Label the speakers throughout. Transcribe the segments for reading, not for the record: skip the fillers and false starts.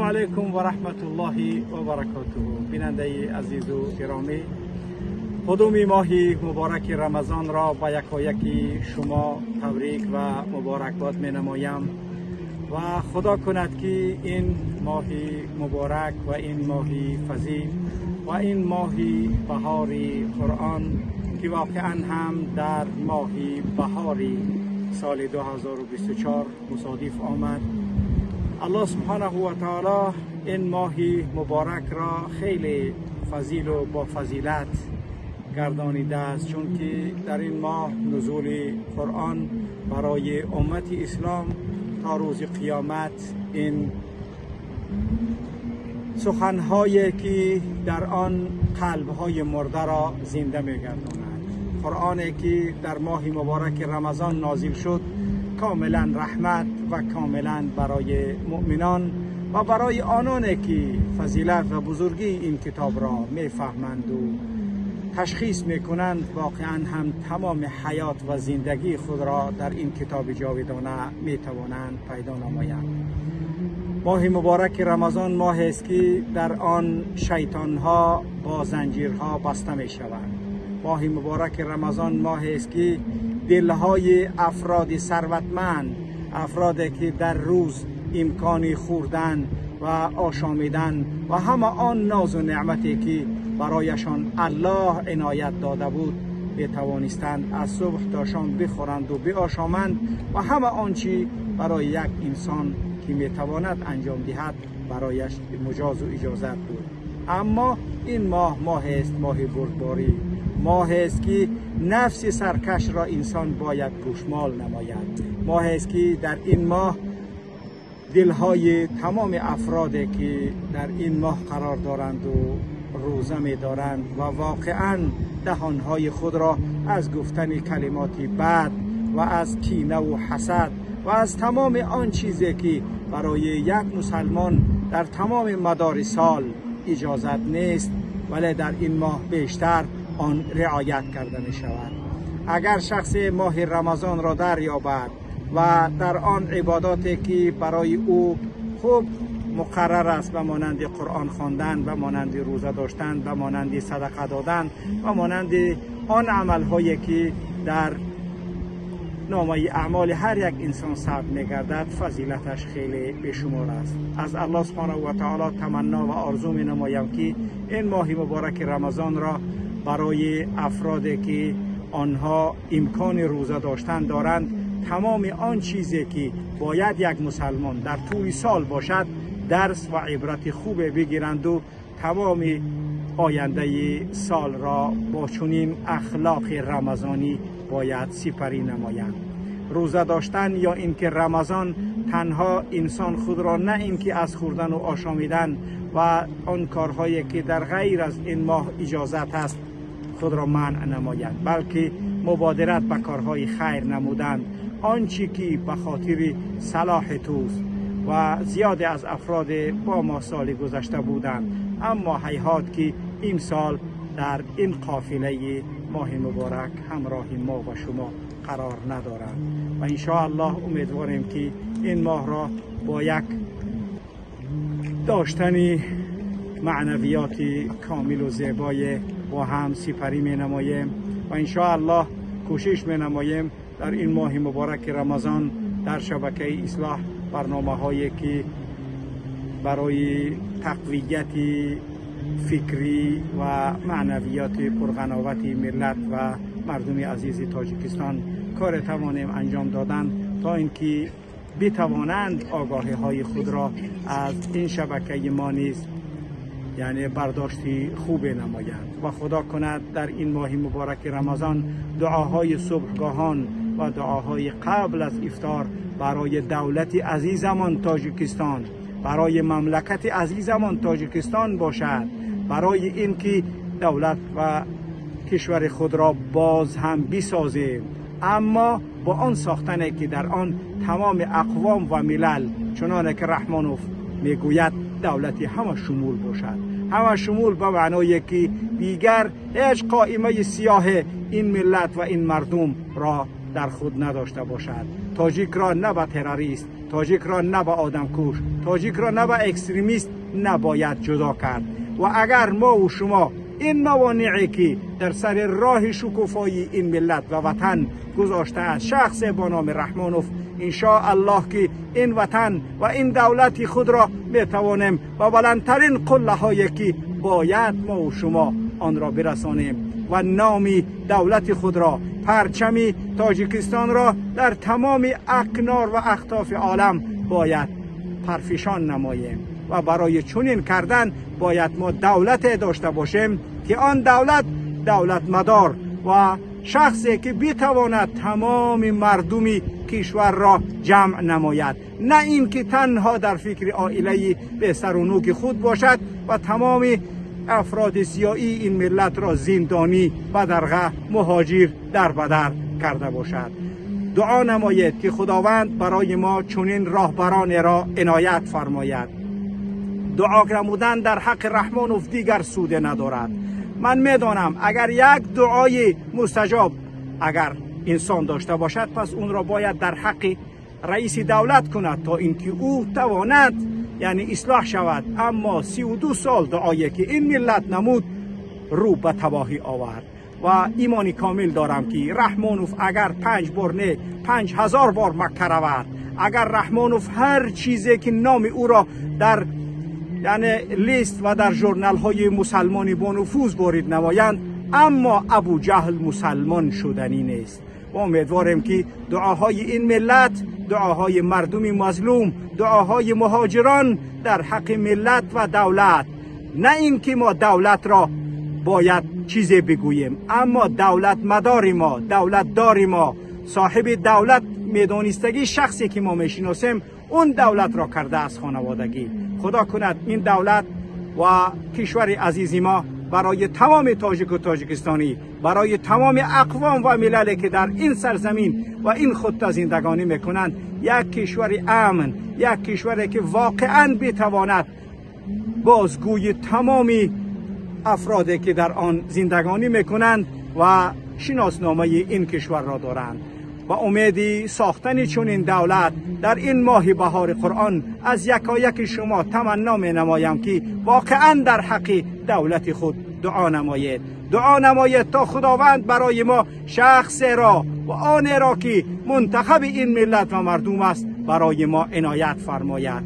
Speaker 1: علیکم و رحمت الله و برکاته. بیننده عزیز و گرامی، قدوم ماه مبارک رمضان را با یکایک شما تبریک و مبارکباد می نمایم و خدا کند که این ماه مبارک و این ماه فضیل و این ماه بهار قرآن که واقعا هم در ماه بهار سال 2024 مصادف آمد، الله سبحانه و تعالی این ماه مبارک را خیلی فضیل و با فضیلت گردانیده است، چون که در این ماه نزول قرآن برای امت اسلام تا روز قیامت این سخنهایی که در آن قلبهای مرده را زنده می‌گرداند. قرآنی که در ماه مبارک رمضان نازل شد کاملا رحمت و کاملا برای مؤمنان و برای آنانی که فضیلت و بزرگی این کتاب را میفهمند و تشخیص میکنند، واقعا هم تمام حیات و زندگی خود را در این کتاب جاودانه میتوانند پیدا نمایند. ماه مبارک رمضان ماه است که در آن شیطانها با زنجیرها بسته می شوند. ماه مبارک رمضان ماه است که دلهای افراد ثروتمند، افرادی که در روز امکان خوردن و آشامیدن و همه آن ناز و نعمتی که برایشان الله عنایت داده بود بتوانستند از صبح تا شام بخورند و بیاشامند و همه آنچه برای یک انسان که میتواند انجام دهد برایش مجاز و اجازت بود. اما این ماه است ماه بردباری، ماه است که نفس سرکش را انسان باید پوشمال نماید. ماه است که در این ماه دلهای تمام افرادی که در این ماه قرار دارند و روزه می دارند و واقعا دهانهای خود را از گفتن کلمات بد و از کینه و حسد و از تمام آن چیزی که برای یک مسلمان در تمام مدار سال اجازت نیست، ولی در این ماه بیشتر آن رعایت کرده می شود. اگر شخص ماه رمضان را دریابد و در آن عباداتی که برای او خوب مقرر است و مانند قرآن خواندن و مانند روزه داشتن و مانند صدقه دادن و مانند آن عملهایی که در نامه اعمال هر یک انسان ثبت می‌گردد، فضیلتش خیلی بیشمار است. از الله سبحانه و تعالی تمنا و آرزو می‌نمایم که این ماه مبارک رمضان را برای افرادی که آنها امکان روزه داشتن دارند، تمام آن چیزی که باید یک مسلمان در طول سال باشد درس و عبرت خوب بگیرند و تمام آینده سال را با چنین اخلاق رمضانی باید سپری نمایند. روزه داشتن یا اینکه رمضان تنها انسان خود را نه اینکه از خوردن و آشامیدن و آن کارهایی که در غیر از این ماه اجازت است خود را منع نمایند، بلکه مبادرت به کارهای خیر نمودند، آنچه که به خاطر صلاح توست. و زیادی از افراد با ما سال گذشته بودند، اما هیهات که این سال در این قافله ماه مبارک همراه ما و شما قرار ندارند و انشاءالله امیدواریم که این ماه را با یک داشتن معنویات کامل و زیبای با هم سپری می نماییم و انشاءالله کوشش می نماییم در این ماه مبارک رمضان در شبکه اصلاح برنامه هایی که برای تقویت فکری و معنویات پرقناوت ملت و مردم عزیز تاجیکستان کار توانیم انجام دادن تا اینکه بتوانند آگاهی های خود را از این شبکه ما نیز یعنی برداشتی خوب نمایند و خدا کند در این ماه مبارک رمضان دعاهای صبحگاهان و دعاهای قبل از افطار برای دولت عزیزمان تاجیکستان، برای مملکت عزیزمان تاجیکستان باشد، برای اینکه دولت و کشور خود را باز هم بسازیم، اما با آن ساختنی که در آن تمام اقوام و ملل چنانه که رحمانوف میگوید دولت همه شمول باشد. همه شمول به معنای که دیگر هیچ قائمه سیاه این ملت و این مردم را در خود نداشته باشد. تاجیک را نه به تروریست، تاجیک را نه به آدمکش، تاجیک را نه به اکستریمیست نباید جدا کرد. و اگر ما و شما این موانعی که در سر راه شکوفایی این ملت و وطن گذاشته است شخص با نام رحمانوف، انشاءالله که این وطن و این دولت خود را میتوانیم و بلندترین قله هایی که باید ما و شما آن را برسانیم و نامی دولت خود را، پرچمی تاجیکستان را در تمام اکنار و اقطاف عالم باید پرفشان نماییم. و برای چنین کردن باید ما دولت داشته باشیم که آن دولت مدار و شخصی که بتواند تمام مردمی کشور را جمع نماید، نه این که تنها در فکر عائله به سر و نوک خود باشد و تمام افراد سیاسی این ملت را زندانی و درغه مهاجر در بدر کرده باشد. دعا نمایید که خداوند برای ما چنین راهبران را عنایت فرماید. دعا نمودن در حق رحمانوف دیگر سود ندارد. من میدانم اگر یک دعای مستجاب اگر انسان داشته باشد، پس اون را باید در حق رئیس دولت کند تا اینکه او تواند یعنی اصلاح شود. اما 32 سال دعایی که این ملت نمود رو به تباهی آورد و ایمانی کامل دارم که رحمانوف اگر 5 بار نه 5000 بار مکه رود، اگر رحمانوف هر چیزی که نام او را در یعنی لیست و در ژورنال های مسلمانی با نفوذ وارد نمایند، اما ابو جهل مسلمان شدنی نیست. و امیدواریم که دعاهای این ملت، دعاهای مردم مظلوم، دعاهای مهاجران در حق ملت و دولت، نه اینکه ما دولت را باید چیزی بگوییم، اما دولت مدار ما، دولت دار ما، صاحب دولت میدانستگی شخصی که ما میشناسیم اون دولت را کرده از خانوادگی. خدا کند این دولت و کشور عزیز ما برای تمام تاجیک و تاجیکستانی، برای تمام اقوام و مللی که در این سرزمین و این خطه زندگانی میکنند، یک کشور امن، یک کشوری که واقعا بتواند بازگوی تمام افرادی که در آن زندگانی میکنند و شناسنامه این کشور را دارند. با امیدی ساختن چون این دولت در این ماه بهار قرآن از یکایک شما تمنا می نمایم که واقعا در حق دولت خود دعا نمایید. دعا نمایید تا خداوند برای ما شخص را و آن را که منتخب این ملت و مردم است برای ما عنایت فرماید.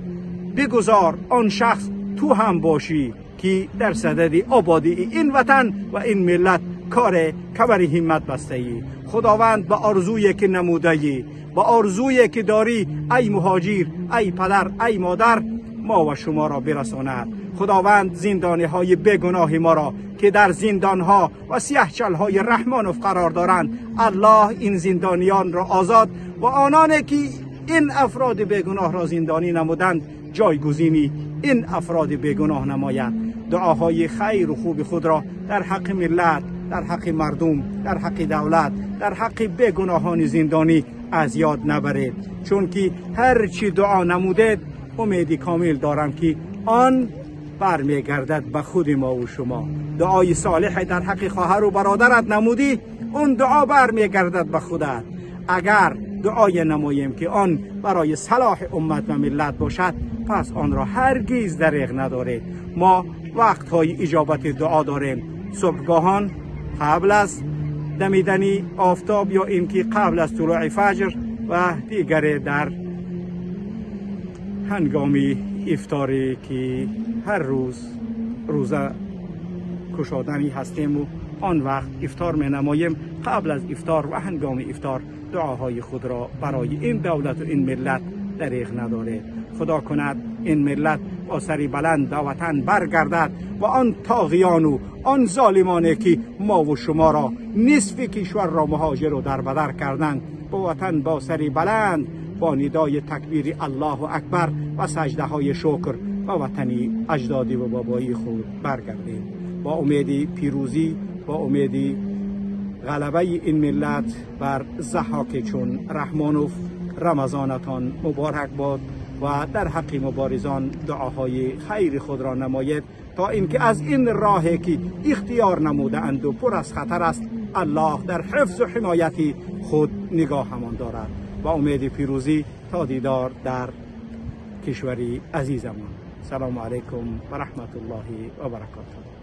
Speaker 1: بگذار آن شخص تو هم باشی که در صدد آبادی این وطن و این ملت کار کمر همت بسته ای. خداوند به آرزویی که نموده ای، به آرزویی که داری ای مهاجر، ای پدر، ای مادر، ما و شما را برساند. خداوند زندانی های بیگناه ما را که در زندان ها و سیاهچال های رحمانوف قرار دارند، الله این زندانیان را آزاد و آنانی که این افراد بیگناه را زندانی نمودند جایگزینی این افراد بیگناه نماید. دعاهای خیر و خوب خود را در حق ملت، در حق مردم، در حق دولت، در حق بیگناهان زندانی از یاد نبرید، چون که هر چی دعا نمودید امیدی کامل دارم که آن برمیگردد به خود ما و شما. دعای صالح در حق خواهر و برادرت نمودی، اون دعا برمیگردد به خودت. اگر دعای نماییم که آن برای صلاح امت و ملت باشد، پس آن را هرگز دریغ ندارید. ما وقت‌های اجابت دعا داریم، صبحگاهان قبل از دمیدن آفتاب یا اینکه قبل از طلوع فجر و دیگر در هنگام افطاری که هر روز روزه کشادنی هستیم و آن وقت افطار می نماییم. قبل از افطار و هنگام افطار دعاهای خود را برای این دولت و این ملت دریغ نداره. خدا کند این ملت با سری بلند به وطن برگردد و آن طاغیان و آن ظالمانی که ما و شما را نصف کشور را مهاجر و در بدر کردند با وطن با سری بلند با ندای تکبیر الله اکبر و سجده های شکر و وطنی اجدادی و بابایی خود برگردیم. با امید پیروزی، با امید غلبه این ملت بر ضحاک چون رحمانوف. رمضانتان مبارک باد و در حق مبارزان دعاهای خیر خود را نماید تا اینکه از این راهی که اختیار نموده اند و پر از خطر است الله در حفظ و حمایت خود نگاهمان دارد و امید پیروزی تا دیدار در کشوری عزیزمان. سلام علیکم و رحمت الله و برکاته.